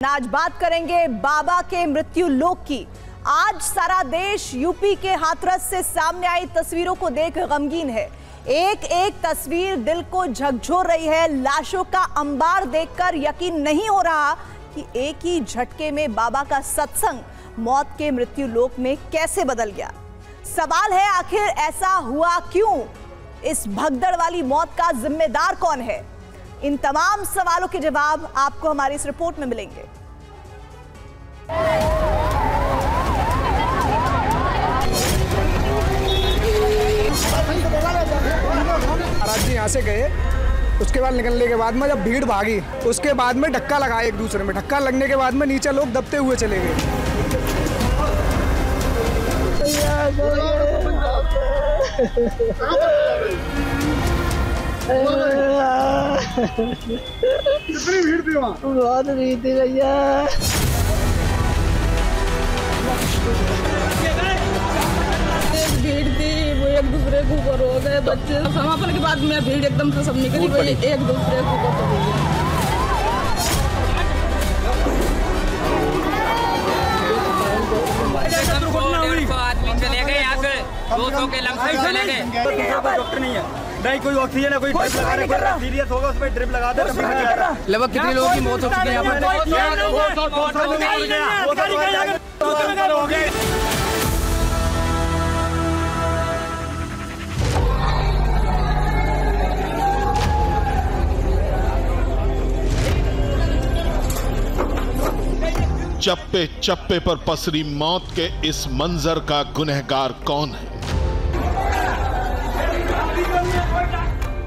आज बात करेंगे बाबा के मृत्यु लोक की। आज सारा देश यूपी के हाथरस से सामने आई तस्वीरों को देख गमगीन है। एक एक तस्वीर दिल को झकझोर रही है। लाशों का अंबार देखकर यकीन नहीं हो रहा कि एक ही झटके में बाबा का सत्संग मौत के मृत्यु लोक में कैसे बदल गया। सवाल है, आखिर ऐसा हुआ क्यों? इस भगदड़ वाली मौत का जिम्मेदार कौन है? इन तमाम सवालों के जवाब आपको हमारी इस रिपोर्ट में मिलेंगे। महाराज जी यहाँ से गए, उसके बाद निकलने के बाद में जब भीड़ भागी, उसके बाद में धक्का लगा एक दूसरे में। धक्का लगने के बाद में नीचे लोग दबते हुए चले गए। कितनी भीड़ थी वहाँ? बहुत भीड़ थी भैया। भीड़ थी, वो एक दूसरे के ऊपर हो गए बच्चे। समापन के बाद में भीड़ एकदम से सब निकली, वही एक दूसरे के ऊपर हो गई। आदमी चले गए यहाँ से, 200 के लमसम चले गए। डॉक्टर नहीं है, नहीं कोई ऑक्सीजन है, कोई ड्रिप लगा रहा है, सीरियस होगा उस पर ड्रिप लगा दे। लगभग कितने लोगों की मौत हो चुकी है यहाँ पर? चप्पे चप्पे पर पसरी मौत के इस मंजर का गुनहगार कौन है?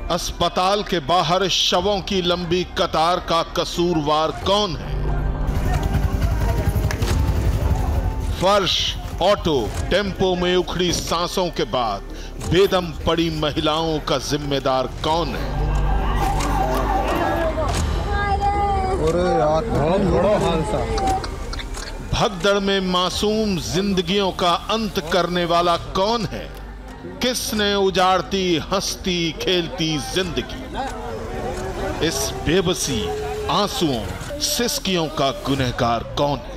अस्पताल के बाहर शवों की लंबी कतार का कसूरवार कौन है? फर्श, ऑटो, टेम्पो में उखड़ी सांसों के बाद बेदम पड़ी महिलाओं का जिम्मेदार कौन है? भगदड़ में मासूम जिंदगियों का अंत करने वाला कौन है? किसने उजाड़ती हंसती खेलती जिंदगी? इस बेबसी, आंसुओं, सिसकियों का गुनहगार कौन है?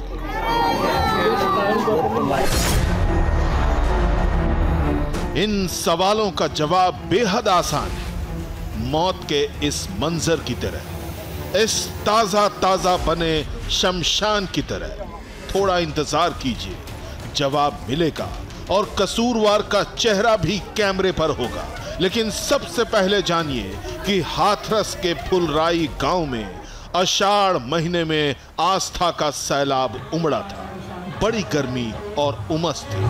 इन सवालों का जवाब बेहद आसान है। मौत के इस मंजर की तरह, इस ताजा ताजा बने शमशान की तरह। थोड़ा इंतजार कीजिए, जवाब मिलेगा और कसूरवार का चेहरा भी कैमरे पर होगा। लेकिन सबसे पहले जानिए कि हाथरस के फुलराई गांव में आषाढ़ महीने में आस्था का सैलाब उमड़ा था। बड़ी गर्मी और उमस थी।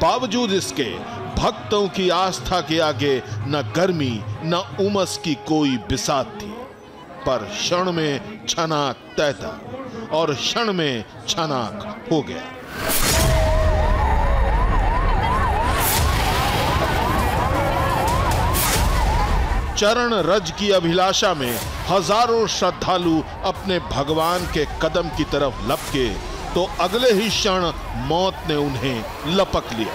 बावजूद इसके भक्तों की आस्था के आगे न गर्मी न उमस की कोई बिसात थी। पर क्षण में छनाक तय था और क्षण में छनाक हो गया। चरण रज की अभिलाषा में हजारों श्रद्धालु अपने भगवान के कदम की तरफ लपके तो अगले ही क्षण मौत ने उन्हें लपक लिया।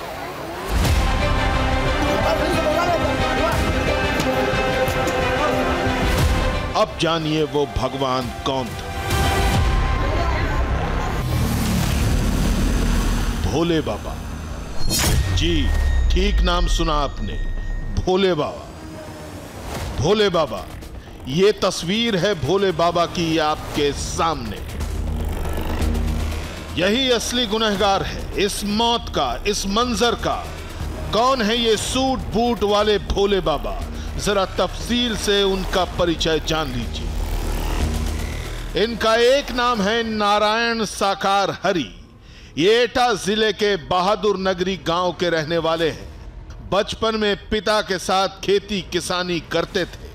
अब जानिए वो भगवान कौन था। भोले बाबा। जी, ठीक नाम सुना आपने, भोले बाबा। भोले बाबा, ये तस्वीर है भोले बाबा की आपके सामने। यही असली गुनहगार है इस मौत का, इस मंजर का। कौन है ये सूट बूट वाले भोले बाबा? जरा तफसील से उनका परिचय जान लीजिए। इनका एक नाम है नारायण साकार हरि। ये एटा जिले के बहादुर नगरी गांव के रहने वाले हैं। बचपन में पिता के साथ खेती किसानी करते थे।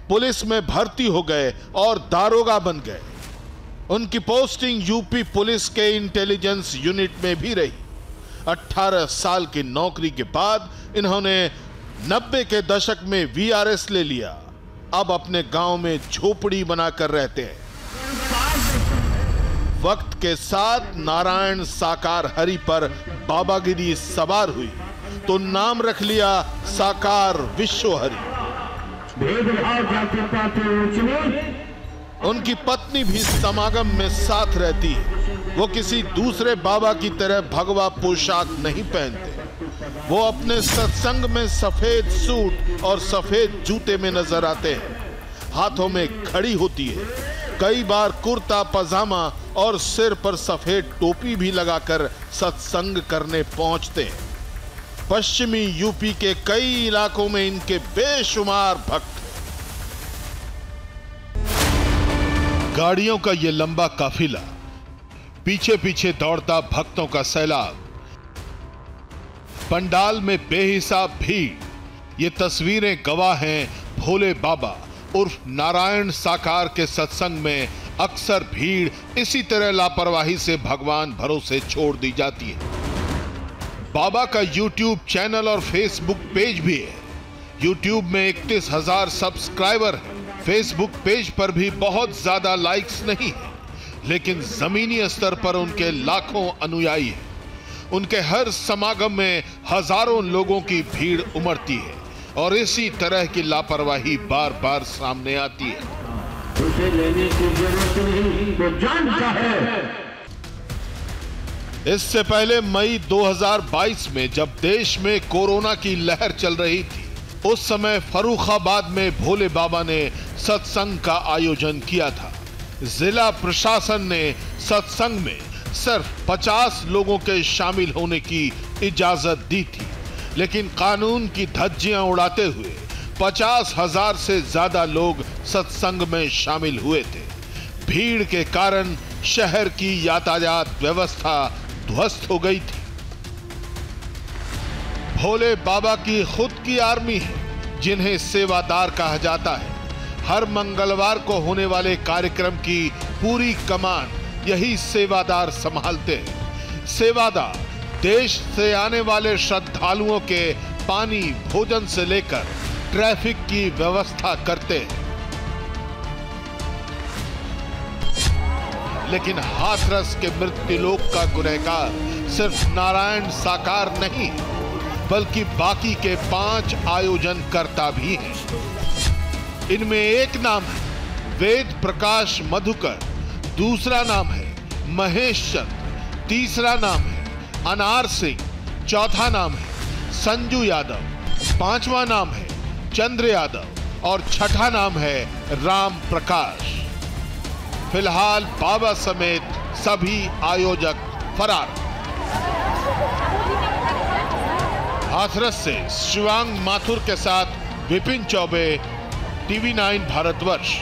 पुलिस में भर्ती हो गए और दारोगा बन गए। उनकी पोस्टिंग यूपी पुलिस के इंटेलिजेंस यूनिट में भी रही। 18 साल की नौकरी के बाद इन्होंने 90 के दशक में वीआरएस ले लिया। अब अपने गांव में झोपड़ी बनाकर रहते हैं। वक्त के साथ नारायण साकार हरि पर बाबागिरी सवार हुई तो नाम रख लिया साकार विश्व हरि। भेदभाव जातिपात ऊंच नीच। उनकी पत्नी भी समागम में साथ रहती है। वो किसी दूसरे बाबा की तरह भगवा पोशाक नहीं पहनते। वो अपने सत्संग में सफेद सूट और सफेद जूते में नजर आते हैं। हाथों में घड़ी होती है। कई बार कुर्ता पजामा और सिर पर सफेद टोपी भी लगाकर सत्संग करने पहुंचते हैं। पश्चिमी यूपी के कई इलाकों में इनके बेशुमार भक्त। गाड़ियों का ये लंबा काफिला, पीछे पीछे दौड़ता भक्तों का सैलाब, पंडाल में बेहिसाब भीड़। ये तस्वीरें गवाह हैं भोले बाबा उर्फ नारायण साकार के सत्संग में अक्सर भीड़ इसी तरह लापरवाही से भगवान भरोसे छोड़ दी जाती है। बाबा का YouTube चैनल और Facebook पेज भी है। YouTube में 31,000 सब्सक्राइबर है। Facebook पेज पर भी बहुत ज्यादा लाइक्स नहीं है, लेकिन जमीनी स्तर पर उनके लाखों अनुयायी हैं। उनके हर समागम में हजारों लोगों की भीड़ उमड़ती है और इसी तरह की लापरवाही बार बार सामने आती है। उसे लेने की जरूरत नहीं, वो जानता है। इससे पहले मई 2022 में जब देश में कोरोना की लहर चल रही थी, उस समय फर्रुखाबाद में भोले बाबा ने सत्संग का आयोजन किया था। जिला प्रशासन ने सत्संग में सिर्फ 50 लोगों के शामिल होने की इजाजत दी थी, लेकिन कानून की धज्जियां उड़ाते हुए 50,000 से ज्यादा लोग सत्संग में शामिल हुए थे। भीड़ के कारण शहर की यातायात व्यवस्था ध्वस्त हो गई थी। भोले बाबा की खुद की आर्मी है, जिन्हें सेवादार कहा जाता है। हर मंगलवार को होने वाले कार्यक्रम की पूरी कमान यही सेवादार संभालते हैं। सेवादार देश से आने वाले श्रद्धालुओं के पानी, भोजन से लेकर ट्रैफिक की व्यवस्था करते हैं। लेकिन हाथरस के मृत्युलोक का गुनहगार सिर्फ नारायण साकार नहीं, बल्कि बाकी के 5 आयोजनकर्ता भी हैं। इनमें एक नाम है वेद प्रकाश मधुकर, दूसरा नाम है महेश चंद, तीसरा नाम है अनार सिंह, चौथा नाम है संजू यादव, पांचवा नाम है चंद्र यादव और छठा नाम है राम प्रकाश। फिलहाल बाबा समेत सभी आयोजक फरार। हाथरस से शिवांग माथुर के साथ विपिन चौबे, TV9 भारतवर्ष।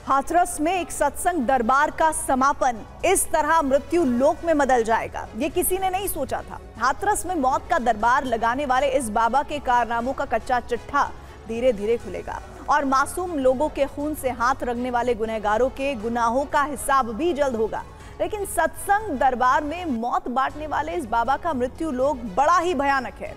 हाथरस में एक सत्संग दरबार का समापन इस तरह मृत्यु लोक में बदल जाएगा, ये किसी ने नहीं सोचा था। हाथरस में मौत का दरबार लगाने वाले इस बाबा के कारनामों का कच्चा चिट्ठा धीरे धीरे खुलेगा और मासूम लोगों के खून से हाथ रंगने वाले गुनहगारों के गुनाहों का हिसाब भी जल्द होगा। लेकिन सत्संग दरबार में मौत बांटने वाले इस बाबा का मृत्यु लोक बड़ा ही भयानक है।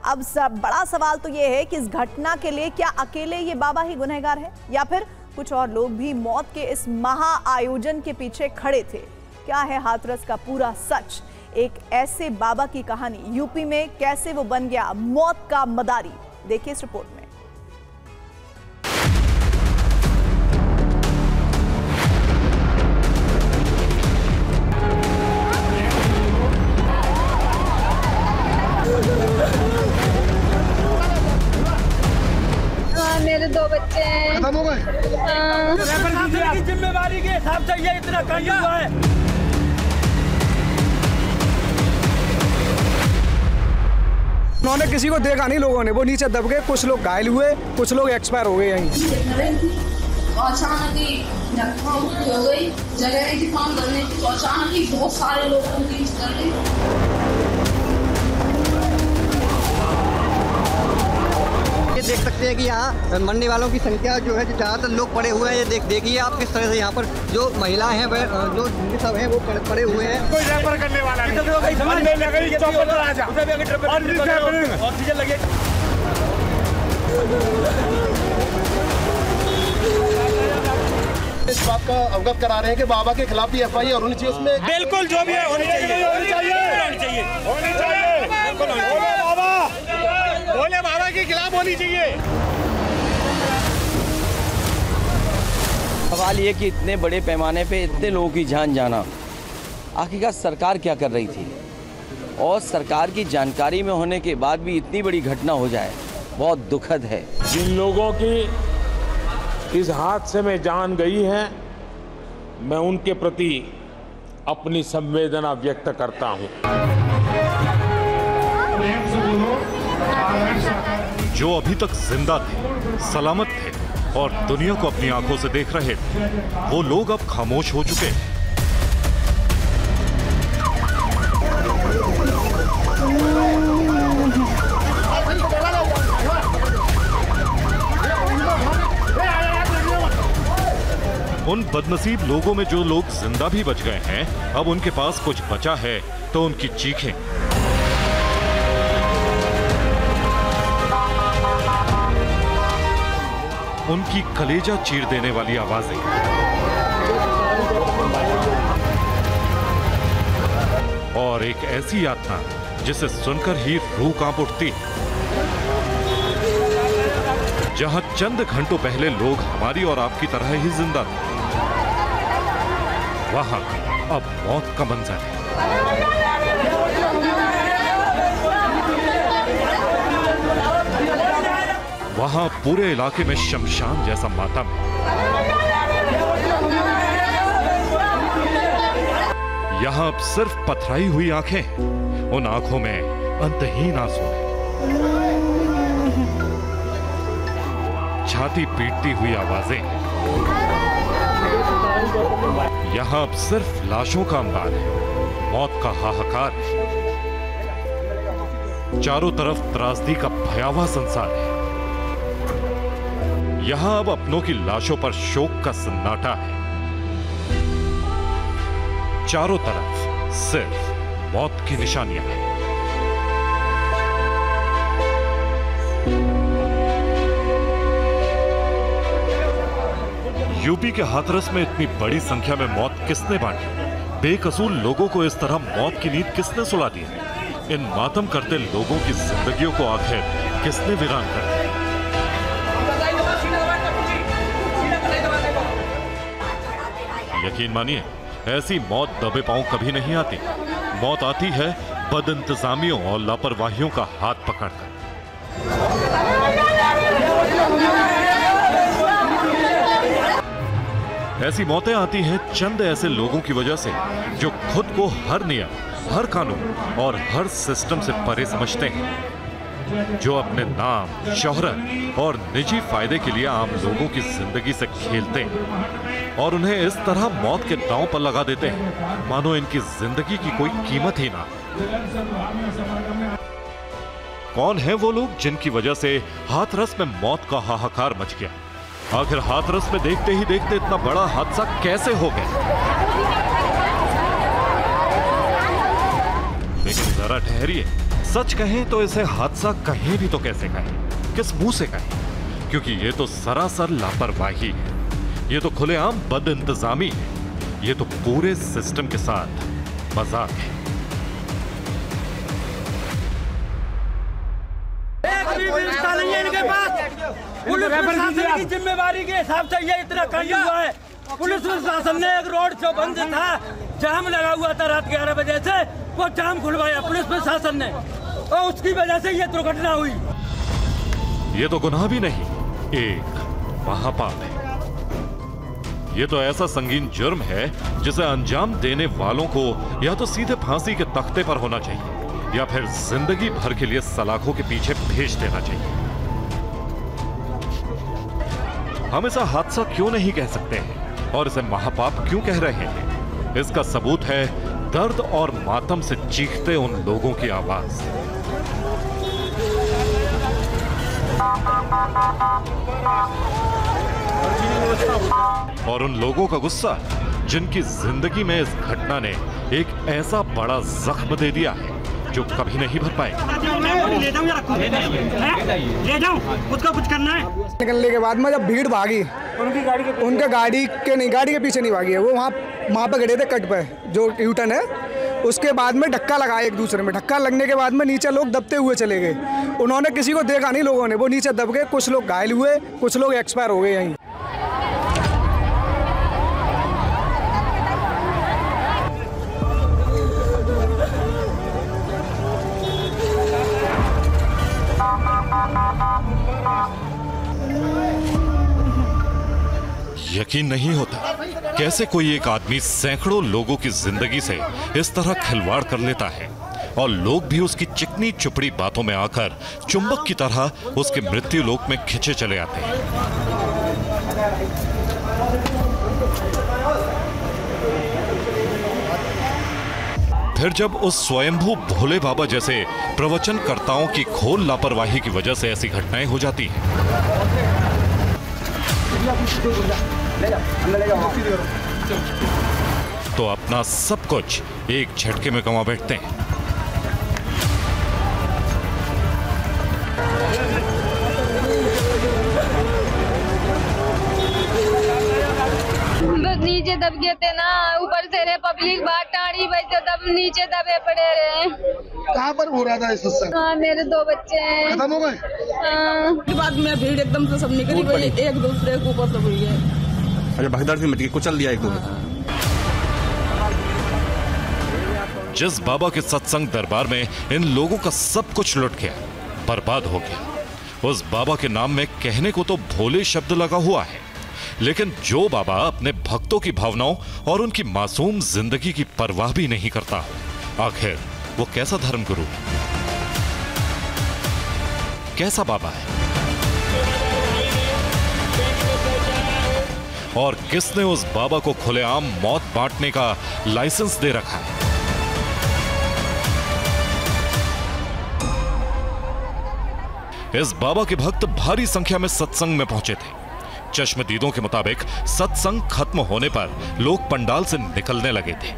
अब बड़ा सवाल तो यह है कि इस घटना के लिए क्या अकेले ये बाबा ही गुनहगार है या फिर कुछ और लोग भी मौत के इस महा आयोजन के पीछे खड़े थे। क्या है हाथरस का पूरा सच? एक ऐसे बाबा की कहानी यूपी में कैसे वो बन गया मौत का मदारी, देखिए इस रिपोर्ट में। मेरे 2 बच्चे हैं। खत्म हो गए। की जिम्मेवारी के हिसाब से ये इतना कांड हुआ है। उन्होंने किसी को देखा नहीं, लोगों ने वो नीचे दब गए, कुछ लोग घायल हुए, कुछ लोग एक्सपायर हो गए यहीं। अचानक ही हो गई, जगह थी काम करने की, तो अचानक ही बहुत सारे लोग कर रहे। देख सकते हैं कि यहाँ मरने वालों की संख्या जो है ज़्यादातर लोग पड़े हुए हैं। ये देखिए आप किस तरह से यहाँ पर जो महिलाएं हैं जो सब हैं वो पड़े हुए हैं। कोई रेफर करने वाला नहीं। ऑक्सीजन लगे। इस बात का अवगत करा रहे हैं कि बाबा के खिलाफ भी FIR होनी चाहिए उसमें। बिल्कुल जो भी है होनी चाहिए। बाबा के खिलाफ होनी चाहिए। सवाल ये कि इतने बड़े पैमाने पे इतने लोगों की जान जाना, आखिरकार सरकार क्या कर रही थी, और सरकार की जानकारी में होने के बाद भी इतनी बड़ी घटना हो जाए, बहुत दुखद है। जिन लोगों की इस हादसे में जान गई है, मैं उनके प्रति अपनी संवेदना व्यक्त करता हूं। जो अभी तक जिंदा थे, सलामत थे और दुनिया को अपनी आंखों से देख रहे थे, वो लोग अब खामोश हो चुके हैं। उन बदनसीब लोगों में जो लोग जिंदा भी बच गए हैं, अब उनके पास कुछ बचा है तो उनकी चीखें, उनकी कलेजा चीर देने वाली आवाजें, और एक ऐसी यातना जिसे सुनकर ही रूह कांप उठती। जहां चंद घंटों पहले लोग हमारी और आपकी तरह ही जिंदा थे, वहां अब मौत का मंजर है। वहां पूरे इलाके में शमशान जैसा मातम है। यहां अब सिर्फ पथराई हुई आंखें, उन आंखों में अंतहीन आंसू है। छाती पीटती हुई आवाजें, यहां अब सिर्फ लाशों का अंबार है, मौत का हाहाकार है। चारों तरफ त्रासदी का भयावह संसार है। यहां अब अपनों की लाशों पर शोक का सन्नाटा है। चारों तरफ सिर्फ मौत की निशानियां हैं। यूपी के हाथरस में इतनी बड़ी संख्या में मौत किसने बांटी? बेकसूर लोगों को इस तरह मौत की नींद किसने सुला दी? इन मातम करते लोगों की जिंदगियों को आखिर किसने वीरान कर दिया? यकीन मानिए, ऐसी मौत दबे पांव कभी नहीं आती। मौत आती है बदइंतजामियों और लापरवाहियों का हाथ पकड़कर। ऐसी मौतें आती हैं चंद ऐसे लोगों की वजह से जो खुद को हर नियम, हर कानून और हर सिस्टम से परे समझते हैं, जो अपने नाम, शोहरत और निजी फायदे के लिए आम लोगों की जिंदगी से खेलते हैं और उन्हें इस तरह मौत के दांव पर लगा देते हैं मानो इनकी जिंदगी की कोई कीमत ही ना। कौन है वो लोग जिनकी वजह से हाथरस में मौत का हाहाकार मच गया? आखिर हाथरस में देखते ही देखते इतना बड़ा हादसा कैसे हो गया? लेकिन जरा ठहरिए, सच कहें तो इसे हादसा कहें भी तो कैसे कहें, किस मुंह से कहें? क्योंकि ये तो सरासर लापरवाही है, ये तो खुलेआम बदइंतजामी है, ये तो पूरे सिस्टम के साथ मजाक है। इनके पास पुलिस प्रशासन की जिम्मेवारी के हिसाब से ये इतना काम हुआ है। पुलिस प्रशासन ने एक रोड जो बंद था, जाम लगा हुआ था रात 11 बजे से, वो जाम खुलवाया पुलिस प्रशासन ने और उसकी वजह से ये दुर्घटना हुई। ये तो गुनाह भी नहीं, एक महापाप है। ये तो ऐसा संगीन जुर्म है जिसे अंजाम देने वालों को या तो सीधे फांसी के तख्ते पर होना चाहिए या फिर जिंदगी भर के लिए सलाखों के पीछे भेज देना चाहिए। हम इसे हादसा क्यों नहीं कह सकते हैं और इसे महापाप क्यों कह रहे हैं? इसका सबूत है दर्द और मातम से चीखते उन लोगों की आवाज और उन लोगों का गुस्सा जिनकी जिंदगी में इस घटना ने एक ऐसा बड़ा जख्म दे दिया है जो कभी नहीं भर पाए। ले जाओ, उसका कुछ करना है। निकलने के बाद में जब भीड़ भागी, उनके गाड़ी के पीछे नहीं भागी है, वो वहाँ पे खड़े थे कट पे जो यूटर्न है, उसके बाद में धक्का लगा एक दूसरे में, धक्का लगने के बाद में नीचे लोग दबते हुए चले गए। उन्होंने किसी को देखा नहीं, लोगों ने, वो नीचे दब गए, कुछ लोग घायल हुए, कुछ लोग एक्सपायर हो गए यहीं। यकीन नहीं होता कैसे कोई एक आदमी सैकड़ों लोगों की जिंदगी से इस तरह खिलवाड़ कर लेता है और लोग भी उसकी चिकनी चुपड़ी बातों में आकर चुंबक की तरह उसके मृत्यु लोक में खिंचे चले आते हैं। फिर जब उस स्वयंभू भोले बाबा जैसे प्रवचनकर्ताओं की घोर लापरवाही की वजह से ऐसी घटनाएं हो जाती हैं, तो अपना सब कुछ एक झटके में गंवा बैठते हैं। नीचे दब गए थे ना, ऊपर से रे पब्लिक बात टाड़ी बजे तब नीचे दबे पड़े रहे। कहाँ पर हो रहा था इस समय? हाँ, मेरे 2 बच्चे हैं। खत्म हो गए? उसके बाद में भीड़ एकदम से सब निकली गई, एक दूसरे के ऊपर सब हुई है। अच्छा, भगदड़ से मच गई, कुचल दिया एक दो। जिस बाबा के सत्संग दरबार में इन लोगों का सब कुछ लुट गया, बर्बाद हो गया, उस बाबा के नाम में कहने को तो भोले शब्द लगा हुआ है, लेकिन जो बाबा अपने भक्तों की भावनाओं और उनकी मासूम जिंदगी की परवाह भी नहीं करता, आखिर वो कैसा धर्मगुरु है, कैसा बाबा है, और किसने उस बाबा को खुलेआम मौत बांटने का लाइसेंस दे रखा है? इस बाबा के भक्त भारी संख्या में सत्संग में पहुंचे थे। चश्मदीदों के मुताबिक सत्संग खत्म होने पर लोग पंडाल से निकलने लगे थे,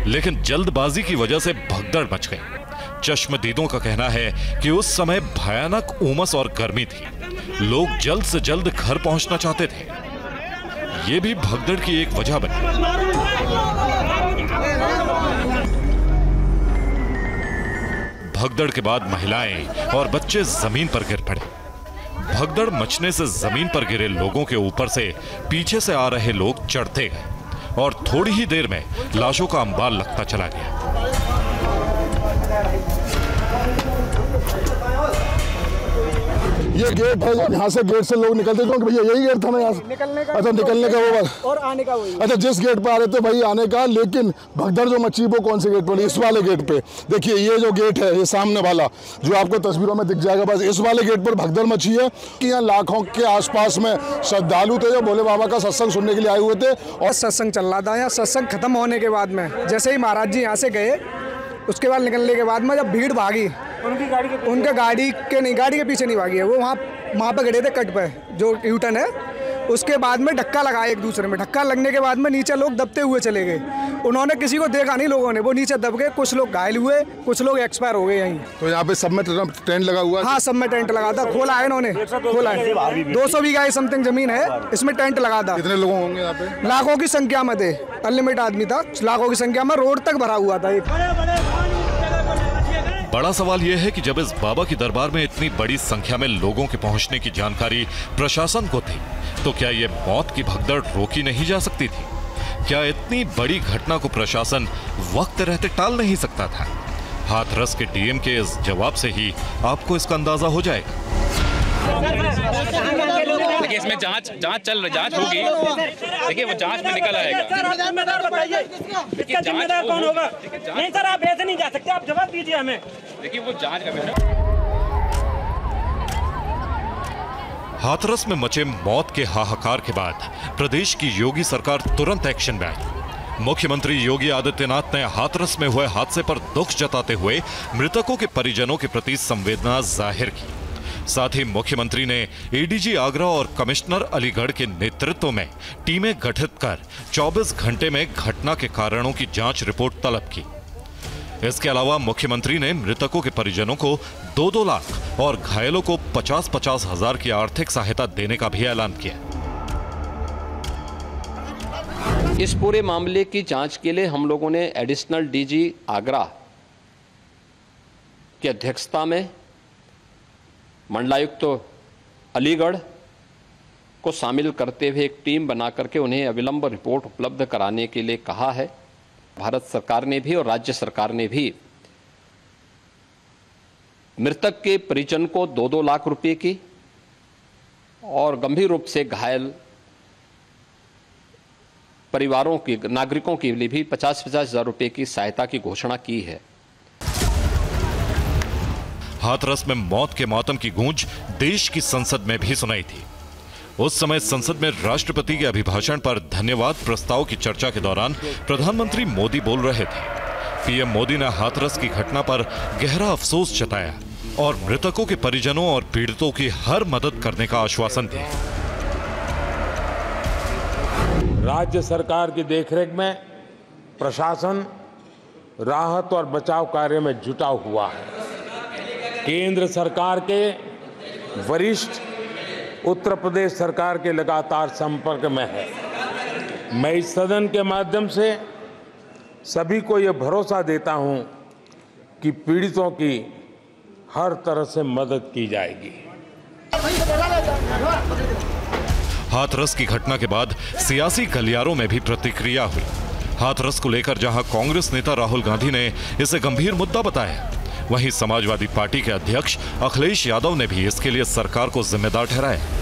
लेकिन जल्दबाजी की वजह से भगदड़ मच गई। चश्मदीदों का कहना है कि उस समय भयानक उमस और गर्मी थी, लोग जल्द से जल्द घर पहुंचना चाहते थे। ये भी भगदड़ की एक वजह बनी। भगदड़ के बाद महिलाएं और बच्चे जमीन पर गिर पड़े। भगदड़ मचने से जमीन पर गिरे लोगों के ऊपर से पीछे से आ रहे लोग चढ़ते गए और थोड़ी ही देर में लाशों का अंबार लगता चला गया। ये गेट है, यहाँ से गेट से लोग निकलते थे, भैया यही गेट था ना यहाँ से अच्छा निकलने का वो और आने का वही। अच्छा, जिस गेट पे आ रहे थे वही आने का, लेकिन भगदड़ जो मची वो कौन से गेट पर? इस वाले गेट पे देखिए, ये जो गेट है, ये सामने वाला जो आपको तस्वीरों में दिख जाएगा, बस इस वाले गेट पर भगदड़ मची है कि यहाँ लाखों के आसपास में श्रद्धालु थे जो भोले बाबा का सत्संग सुनने के लिए आए हुए थे। और सत्संग चल रहा था यहाँ, सत्संग खत्म होने के बाद में जैसे ही महाराज जी यहाँ से गए, उसके बाद निकलने के बाद में जब भीड़ भागी, उनके गाड़ी के पीछे नहीं भागी है, वो वहाँ पे खड़े थे कट पे जो यूटर्न है, उसके बाद में धक्का लगा एक दूसरे में, धक्का लगने के बाद में नीचे लोग दबते हुए चले गए। उन्होंने किसी को देखा नहीं, लोगों ने, वो नीचे दब गए, कुछ लोग घायल हुए, कुछ लोग एक्सपायर हो गए यहीं। तो यहाँ पे सब में टेंट लगा हुआ है? हाँ, सब में टेंट लगा था, खोला है इन्होंने, खोला है। 200 बीघा समथिंग जमीन है, इसमें टेंट लगा था। कितने लोग होंगे यहाँ पे? लाखों की संख्या में थे, अनलिमिटेड आदमी था, लाखों की संख्या में, रोड तक भरा हुआ था। बड़ा सवाल यह है कि जब इस बाबा की दरबार में इतनी बड़ी संख्या में लोगों के पहुंचने की जानकारी प्रशासन को थी, तो क्या यह मौत की भगदड़ रोकी नहीं जा सकती थी? क्या इतनी बड़ी घटना को प्रशासन वक्त रहते टाल नहीं सकता था? हाथरस के डीएम के इस जवाब से ही आपको इसका अंदाजा हो जाएगा। देखिए, इसमें जांच होगी। देखिए, वो जांच में निकल आएगा। जिम्मेदार कौन होगा? नहीं सर, आप ऐसे नहीं जा सकते, आप जवाब दीजिए हमें। देखिए, वो जांच का विषय। हाथरस में मचे मौत के हाहाकार के बाद प्रदेश की योगी सरकार तुरंत एक्शन में आई। मुख्यमंत्री योगी आदित्यनाथ ने हाथरस में हुए हादसे पर दुख जताते हुए मृतकों के परिजनों के प्रति संवेदना जाहिर की। साथ ही मुख्यमंत्री ने एडीजी आगरा और कमिश्नर अलीगढ़ के नेतृत्व में टीमें गठित कर 24 घंटे में घटना के कारणों की जांच रिपोर्ट तलब की। इसके अलावा मुख्यमंत्री ने मृतकों के परिजनों को 2-2 लाख और घायलों को 50-50 हजार की आर्थिक सहायता देने का भी ऐलान किया। इस पूरे मामले की जांच के लिए हम लोगों ने एडिशनल डीजी आगरा की अध्यक्षता में मंडलायुक्त अलीगढ़ को शामिल करते हुए एक टीम बना करके उन्हें अविलंब रिपोर्ट उपलब्ध कराने के लिए कहा है। भारत सरकार ने भी और राज्य सरकार ने भी मृतक के परिजन को 2-2 लाख रुपए की और गंभीर रूप से घायल परिवारों की नागरिकों के लिए भी 50-50 हजार रुपए की सहायता की घोषणा की है। हाथरस में मौत के मातम की गूंज देश की संसद में भी सुनाई थी। उस समय संसद में राष्ट्रपति के अभिभाषण पर धन्यवाद प्रस्ताव की चर्चा के दौरान प्रधानमंत्री मोदी बोल रहे थे। पीएम मोदी ने हाथरस की घटना पर गहरा अफसोस जताया और मृतकों के परिजनों और पीड़ितों की हर मदद करने का आश्वासन दिया। राज्य सरकार की देखरेख में प्रशासन राहत और बचाव कार्य में जुटा हुआ है। केंद्र सरकार के वरिष्ठ उत्तर प्रदेश सरकार के लगातार संपर्क में है। मैं इस सदन के माध्यम से सभी को यह भरोसा देता हूं कि पीड़ितों की हर तरह से मदद की जाएगी। हाथरस की घटना के बाद सियासी गलियारों में भी प्रतिक्रिया हुई। हाथरस को लेकर जहां कांग्रेस नेता राहुल गांधी ने इसे गंभीर मुद्दा बताया, वहीं समाजवादी पार्टी के अध्यक्ष अखिलेश यादव ने भी इसके लिए सरकार को जिम्मेदार ठहराया।